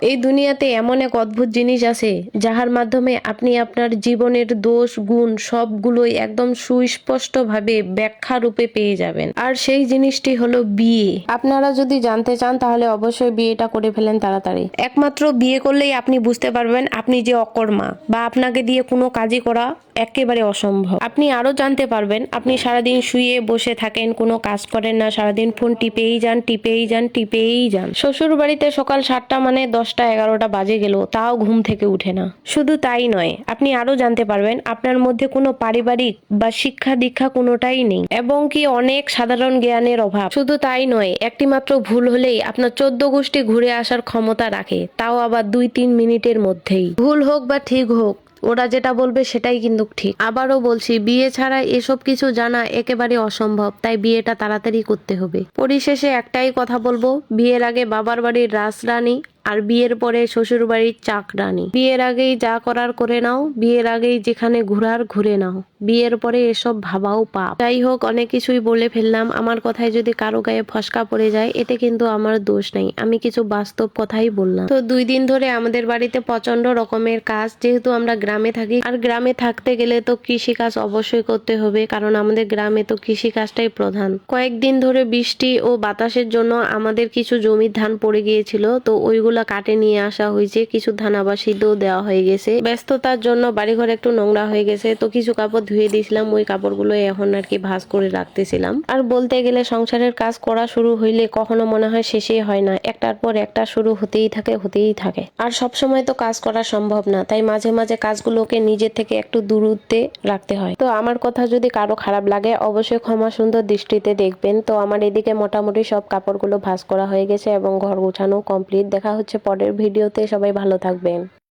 এই দুনিয়াতে এমন এক অদ্ভুত জিনিস আছে যাহার মাধ্যমে আপনি আপনার জীবনের দোষ গুণ সবগুলোই একদম সুস্পষ্ট ভাবে ব্যাখ্যা রূপে পেয়ে যাবেন। আর সেই জিনিসটি হলো বিয়ে। আপনারা যদি জানতে চান তাহলে অবশ্যই বিয়েটা করে ফেলেন তাড়াতাড়ি। একমাত্র বিয়ে করলেই আপনি বুঝতে পারবেন আপনি যে অকর্মা, বা আপনাকে দিয়ে কোনো কাজই করা একেবারে অসম্ভব। আপনি আরো জানতে পারবেন আপনি সারাদিন শুয়ে বসে থাকেন, কোনো কাজ করেন না, সারাদিন ফোন টিপেই যান টিপেই যান টিপেই যান। শ্বশুর বাড়িতে সকাল 7টা মানে 10টা 11টা বাজে গেল তাও ঘুম থেকে উঠে না। শুধু তাই নয়, আপনি আরো জানতে পারবেন আপনার মধ্যে কোনো পারিবারিক বা শিক্ষা দীক্ষা কোনোটাই নেই, এবং কি অনেক সাধারণ জ্ঞানের অভাব। শুধু তাই নয়, একটি মাত্র ভুল হলেই আপনার 14 গোষ্ঠী ঘুরে আসার ক্ষমতা রাখে, তাও আবার 2-3 মিনিটের মধ্যেই। ভুল হোক বা ঠিক হোক, ওরা যেটা বলবে সেটাই কিন্তু ঠিক। আবারও বলছি, বিয়ে ছাড়া এসব কিছু জানা একেবারে অসম্ভব, তাই বিয়েটা তাড়াতাড়ি করতে হবে। পরিশেষে একটাই কথা বলবো, বিয়ের আগে বাবার বাড়ির রাজরানী আর বিয়ের পরে শ্বশুর বাড়ির চাকরানী। বিয়ের আগেই যা করার করে নাও, বিয়ের আগেই যেখানে ঘুরার ঘুরে নাও, বিয়ের পরে এসব ভাবাও পাপ। যাই হোক, অনেক কিছুই বলে ফেললাম। আমার কথায় যদি কারো গায়ে ফসকা পড়ে যায় এতে কিন্তু আমার দোষ নেই, আমি কিছু বাস্তব কথাই বললাম। তো 2 দিন ধরে আমাদের বাড়িতে প্রচন্ড রকমের কাজ, যেহেতু আমরা গ্রামে থাকি, আর গ্রামে থাকতে গেলে তো কৃষি কাজ অবশ্যই করতে হবে, কারণ আমাদের গ্রামে তো কৃষি কাজটাই প্রধান। কয়েকদিন ধরে বৃষ্টি ও বাতাসের জন্য আমাদের কিছু জমির ধান পড়ে গিয়েছিল, তো ওইগুলা কাটে নিয়ে আসা হয়েছে। কিছু ধান আবার সিদ্ধও দেওয়া হয়ে গেছে। ব্যস্ততার জন্য বাড়িঘর একটু নোংরা হয়ে গেছে, তো কিছু কাপড় ধুয়ে দিয়েছিলাম, ওই কাপড়গুলো এখন আর কি ভাঁজ করে রাখতেছিলাম। আর বলতে গেলে সংসারের কাজ করা শুরু হইলে কখনো মনে হয় শেষই হয় না, একটার পর একটা শুরু হতেই থাকে হতেই থাকে। আর সব সময় তো কাজ করা সম্ভব না, তাই মাঝে মাঝে কাজগুলোকে নিজের থেকে একটু দূরত্বে রাখতে হয়। তো আমার কথা যদি কারো খারাপ লাগে অবশ্যই ক্ষমা সুন্দর দৃষ্টিতে দেখবেন। তো আমার এদিকে মোটামুটি সব কাপড়গুলো ভাঁজ করা হয়ে গেছে এবং ঘর গোছানো কমপ্লিট। দেখা হচ্ছে পরের ভিডিওতে, সবাই ভালো থাকবেন।